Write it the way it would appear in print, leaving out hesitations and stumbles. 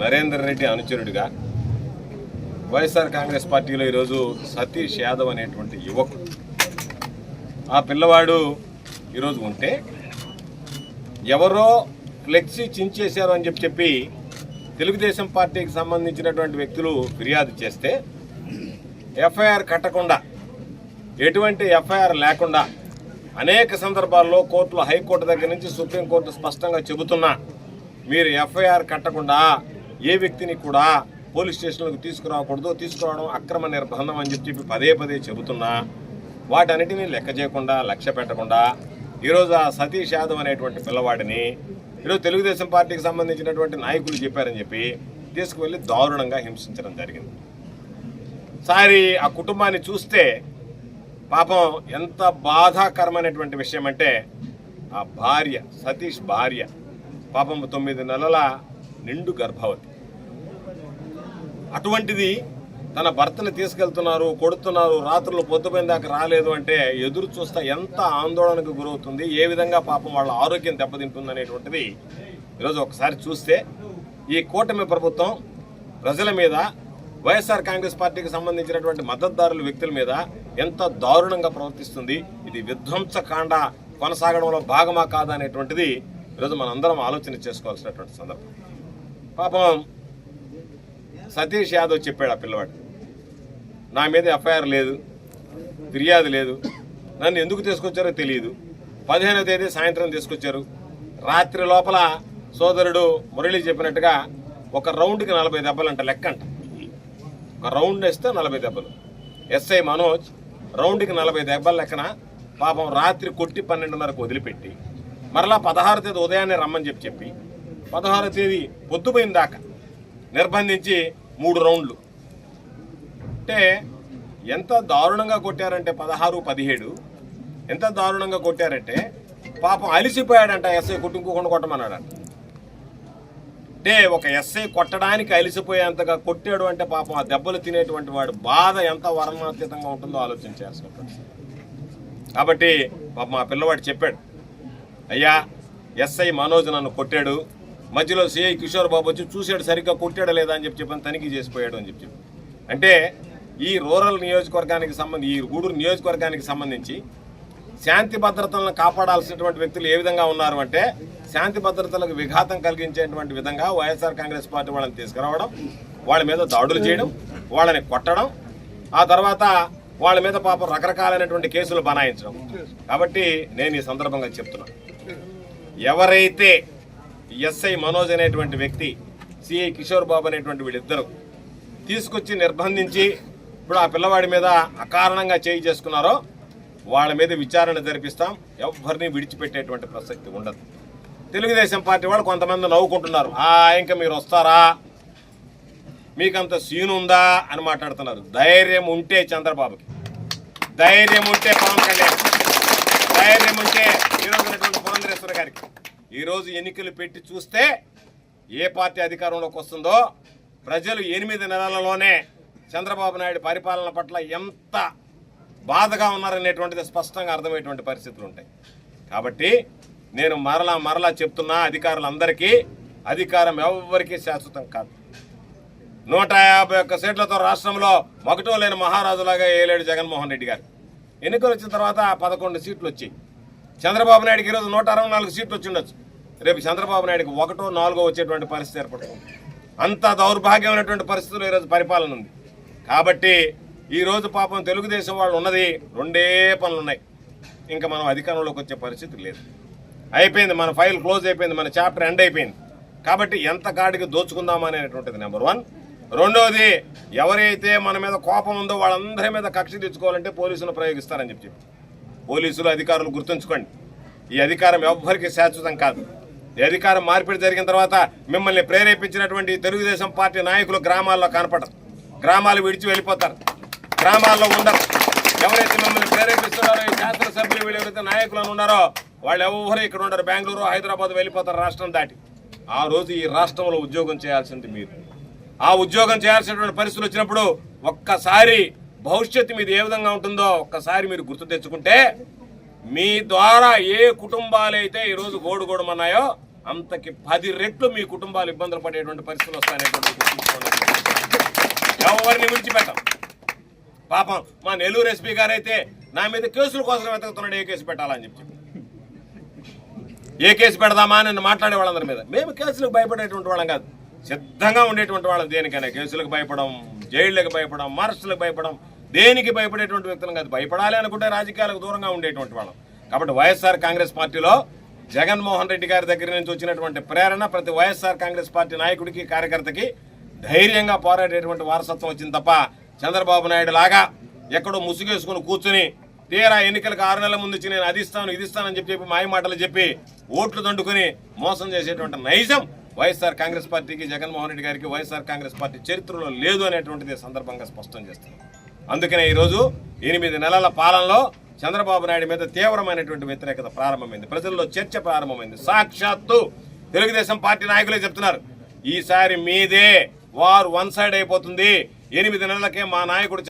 నరేందర్ రెడ్డి అనుచరుడిగా వైఎస్ఆర్ కాంగ్రెస్ పార్టీలో ఈరోజు సతీష్ యాదవ్ అనేటువంటి యువకుడు, ఆ పిల్లవాడు ఈరోజు ఉంటే ఎవరో ఫ్లెక్సీ చించేశారు అని చెప్పి తెలుగుదేశం పార్టీకి సంబంధించినటువంటి వ్యక్తులు ఫిర్యాదు చేస్తే ఎఫ్ఐఆర్ కట్టకుండా, ఎటువంటి ఎఫ్ఐఆర్ లేకుండా అనేక సందర్భాల్లో కోర్టులో, హైకోర్టు దగ్గర నుంచి సుప్రీంకోర్టు స్పష్టంగా చెబుతున్నా మీరు ఎఫ్ఐఆర్ కట్టకుండా ఏ వ్యక్తిని కూడా పోలీస్ స్టేషన్లకు తీసుకురాకూడదు, తీసుకురావడం అక్రమ నిర్బంధం అని చెప్పి పదే పదే చెబుతున్నా వాటన్నిటినీ లెక్క చేయకుండా, లక్ష్య పెట్టకుండా ఈరోజు ఆ సతీష్ యాదవ్ అనేటువంటి పిల్లవాడిని ఈరోజు తెలుగుదేశం పార్టీకి సంబంధించినటువంటి నాయకులు చెప్పారని చెప్పి తీసుకువెళ్ళి దారుణంగా హింసించడం జరిగింది. సారి ఆ కుటుంబాన్ని చూస్తే పాపం ఎంత బాధాకరమైనటువంటి విషయం అంటే, ఆ భార్య, సతీష్ భార్య పాపం 9 నెలల నిండు గర్భవతి. అటువంటిది తన భర్తను తీసుకెళ్తున్నారు, కొడుతున్నారు, రాత్రులు పొద్దుపోయిన దాకా రాలేదు అంటే ఎదురు చూస్తా ఎంత ఆందోళనకు గురవుతుంది, ఏ విధంగా పాపం వాళ్ళ ఆరోగ్యం దెబ్బతింటుంది అనేటువంటిది ఈరోజు ఒకసారి చూస్తే ఈ కూటమి ప్రభుత్వం ప్రజల మీద, వైఎస్ఆర్ కాంగ్రెస్ పార్టీకి సంబంధించినటువంటి మద్దతుదారుల వ్యక్తుల మీద ఎంత దారుణంగా ప్రవర్తిస్తుంది. ఇది విధ్వంసకాండ కొనసాగడంలో భాగమా కాదా అనేటువంటిది ఈరోజు మనందరం ఆలోచన చేసుకోవాల్సినటువంటి సందర్భం. పాపం సతీష్ యాదవ్ చెప్పాడు ఆ పిల్లవాడు, నా మీద ఎఫ్ఐఆర్ లేదు, ఫిర్యాదు లేదు, నన్ను ఎందుకు తీసుకొచ్చారో తెలియదు. 15వ తేదీ సాయంత్రం తీసుకొచ్చారు. రాత్రి లోపల సోదరుడు మురళి చెప్పినట్టుగా ఒక రౌండ్కి 40 దెబ్బలు అంట, లెక్కంట. ఒక రౌండ్ వేస్తే 40 దెబ్బలు. ఎస్ఐ మనోజ్ రౌండ్కి 40 దెబ్బల లెక్కన పాపం రాత్రి కొట్టి 12:30కు వదిలిపెట్టి మరలా 16వ తేదీ ఉదయాన్నే రమ్మని చెప్పి 16వ తేదీ పొద్దుపోయిన దాకా నిర్బంధించి 3 రౌండ్లు. అంటే ఎంత దారుణంగా కొట్టారంటే 16, 17 ఎంత దారుణంగా కొట్టారంటే పాపం అలిసిపోయాడంట ఎస్ఐ, ఇంకొకటి కొట్టమన్నాడంట. అంటే ఒక ఎస్ఐ కొట్టడానికి అలిసిపోయేంతగా కొట్టాడు అంటే పాపం ఆ దెబ్బలు తినేటువంటి వాడు బాధ ఎంత వర్ణాతీతంగా ఉంటుందో ఆలోచించాల్సినటువంటి. కాబట్టి పాపం ఆ పిల్లవాడు చెప్పాడు, అయ్యా ఎస్ఐ మనోజ్ నన్ను కొట్టాడు, మధ్యలో సిఐ కిషోర్ బాబు వచ్చి చూశాడు, సరిగ్గా కొట్టాడా లేదా అని చెప్పి తనిఖీ చేసిపోయాడు అని చెప్పి. అంటే ఈ రూరల్ నియోజకవర్గానికి సంబంధించి, ఈ గూడూరు నియోజకవర్గానికి సంబంధించి శాంతి భద్రతలను కాపాడాల్సినటువంటి వ్యక్తులు ఏ విధంగా ఉన్నారు అంటే, శాంతి భద్రతలకు విఘాతం కలిగించేటువంటి విధంగా వైఎస్ఆర్ కాంగ్రెస్ పార్టీ వాళ్ళని తీసుకురావడం, వాళ్ళ మీద దాడులు చేయడం, వాళ్ళని కొట్టడం, ఆ తర్వాత వాళ్ళ మీద పాపం రకరకాలైనటువంటి కేసులు బనాయించడం. కాబట్టి నేను ఈ సందర్భంగా చెప్తున్నా, ఎవరైతే ఎస్ఐ మనోజ్ అనేటువంటి వ్యక్తి, సిఐ కిషోర్ బాబు అనేటువంటి వీళ్ళిద్దరూ తీసుకొచ్చి నిర్బంధించి ఇప్పుడు ఆ పిల్లవాడి మీద అకారణంగా చేయి చేసుకున్నారో వాళ్ళ మీద విచారణ జరిపిస్తాం. ఎవరిని విడిచిపెట్టేటువంటి ప్రసక్తి ఉండదు. తెలుగుదేశం పార్టీ వాళ్ళు కొంతమంది నవ్వుకుంటున్నారు, ఇంకా మీరు వస్తారా, మీకంత సీన్ ఉందా అని మాట్లాడుతున్నారు. ధైర్యం ఉంటే చంద్రబాబుకి, ధైర్యం ఉంటే పవన్ కళ్యాణ్, ధైర్యం ఉంటే ఈరోజు ఉన్నటువంటి పురంధరేశ్వర గారికి, ఈరోజు ఎన్నికలు పెట్టి చూస్తే ఏ పార్టీ అధికారంలోకి వస్తుందో ప్రజలు 8 నెలలలోనే చంద్రబాబు నాయుడు పరిపాలన పట్ల ఎంత బాధగా ఉన్నారనేటువంటిది స్పష్టంగా అర్థమయ్యేటువంటి పరిస్థితులు ఉంటాయి. కాబట్టి నేను మరలా చెప్తున్నా అధికారులందరికీ, అధికారం ఎవరికీ శాశ్వతం కాదు. 151 సీట్లతో రాష్ట్రంలో మగటో లేని మహారాజులాగా ఏలేడు జగన్మోహన్ రెడ్డి గారు. ఎన్నికలు వచ్చిన తర్వాత 11 సీట్లు వచ్చి చంద్రబాబు నాయుడికి ఈరోజు 164 సీట్లు వచ్చి ఉండొచ్చు. రేపు చంద్రబాబు నాయుడికి 1, 4 వచ్చేటువంటి పరిస్థితి ఏర్పడుతుంది. అంత దౌర్భాగ్యమైనటువంటి పరిస్థితులు ఈరోజు పరిపాలన ఉంది. కాబట్టి ఈరోజు పాపం తెలుగుదేశం వాళ్ళు ఉన్నది 2 పనులు ఉన్నాయి. ఇంకా మనం అధికారంలోకి వచ్చే పరిస్థితి లేదు. అయిపోయింది, మన ఫైల్ క్లోజ్ అయిపోయింది, మన చాప్టర్ ఎండ్ అయిపోయింది. కాబట్టి ఎంత కాడికి దోచుకుందామనేటువంటిది నెంబర్ 1. రెండోది, ఎవరైతే మన మీద కోపం ఉందో వాళ్ళందరి మీద కక్ష తెచ్చుకోవాలంటే పోలీసులు ప్రయోగిస్తారని చెప్పి పోలీసులు, అధికారులు గుర్తుంచుకోండి, ఈ అధికారం ఎవ్వరికీ శాశ్వతం కాదు. ఈ అధికారం మార్పిడి జరిగిన తర్వాత మిమ్మల్ని ప్రేరేపించినటువంటి తెలుగుదేశం పార్టీ నాయకులు గ్రామాల్లో కనపడరు, గ్రామాలు విడిచి వెళ్ళిపోతారు, గ్రామాల్లో ఉండరు. ఎవరైతే మిమ్మల్ని ప్రేరేపిస్తున్నారో ఈ శాసనసభ్యులు, వీళ్ళు ఎవరైతే నాయకులను ఉన్నారో వాళ్ళు ఎవరు ఇక్కడ ఉండరు, బెంగళూరు, హైదరాబాద్ వెళ్ళిపోతారు రాష్ట్రం దాటి. ఆ రోజు ఈ రాష్ట్రంలో ఉద్యోగం చేయాల్సింది మీరు. ఆ ఉద్యోగం చేయాల్సినటువంటి పరిస్థితులు వచ్చినప్పుడు ఒక్కసారి భవిష్యత్తు మీది ఏ విధంగా ఉంటుందో ఒక్కసారి మీరు గుర్తు తెచ్చుకుంటే, మీ ద్వారా ఏ కుటుంబాలు అయితే ఈరోజు గోడుగోడమన్నాయో అంతకి 10 రెట్లు మీ కుటుంబాలు ఇబ్బందులు పడేటువంటి పరిస్థితులు వస్తాయనేటువంటి ఎవరిని విడిచిపెట్టాం. పాపం మా నెల్లూరు ఎస్పీ గారైతే నా మీద కేసుల కోసం వెతుకుతున్నాడు, ఏ కేసు పెట్టాలని చెప్పి ఏ కేసు పెడదామా అని మాట్లాడే వాళ్ళందరి మీద. మేము కేసులకు భయపడేటువంటి వాళ్ళం కాదు, సిద్ధంగా ఉండేటువంటి వాళ్ళం. దేనికైనా కేసులకు భయపడం, జైళ్ళకి భయపడం, అరెస్టులకు భయపడం, దేనికి భయపడేటువంటి వ్యక్తులు కాదు. భయపడాలి అనుకుంటే రాజకీయాలకు దూరంగా ఉండేటువంటి వాళ్ళం. కాబట్టి వైఎస్ఆర్ కాంగ్రెస్ పార్టీలో జగన్మోహన్ రెడ్డి గారి దగ్గర నుంచి వచ్చినటువంటి ప్రేరణ ప్రతి వైఎస్ఆర్ కాంగ్రెస్ పార్టీ నాయకుడికి, కార్యకర్తకి ధైర్యంగా పోరాడేటువంటి వారసత్వం వచ్చింది తప్ప చంద్రబాబు నాయుడు లాగా ఎక్కడో ముసుగేసుకుని కూర్చుని తీరా ఎన్నికలకు 6 నెలల ముందు వచ్చి నేను అది ఇస్తాను ఇది ఇస్తానని చెప్పి మాయ మాటలు చెప్పి ఓట్లు దండుకుని మోసం చేసేటువంటి నైజం వైఎస్ఆర్ కాంగ్రెస్ పార్టీకి, జగన్మోహన్ రెడ్డి గారికి వైఎస్ఆర్ కాంగ్రెస్ పార్టీ చరిత్రలో లేదు అనేటువంటిది సందర్భంగా స్పష్టం చేస్తుంది. అందుకనే ఈరోజు 8 నెలల పాలనలో చంద్రబాబు నాయుడు మీద తీవ్రమైనటువంటి వ్యతిరేకత ప్రారంభమైంది, ప్రజల్లో చర్చ ప్రారంభమైంది. సాక్షాత్తు తెలుగుదేశం పార్టీ నాయకులే చెప్తున్నారు, ఈసారి మీదే వార్ 1 సైడ్ అయిపోతుంది. 8 నెలలకే మా నాయకుడు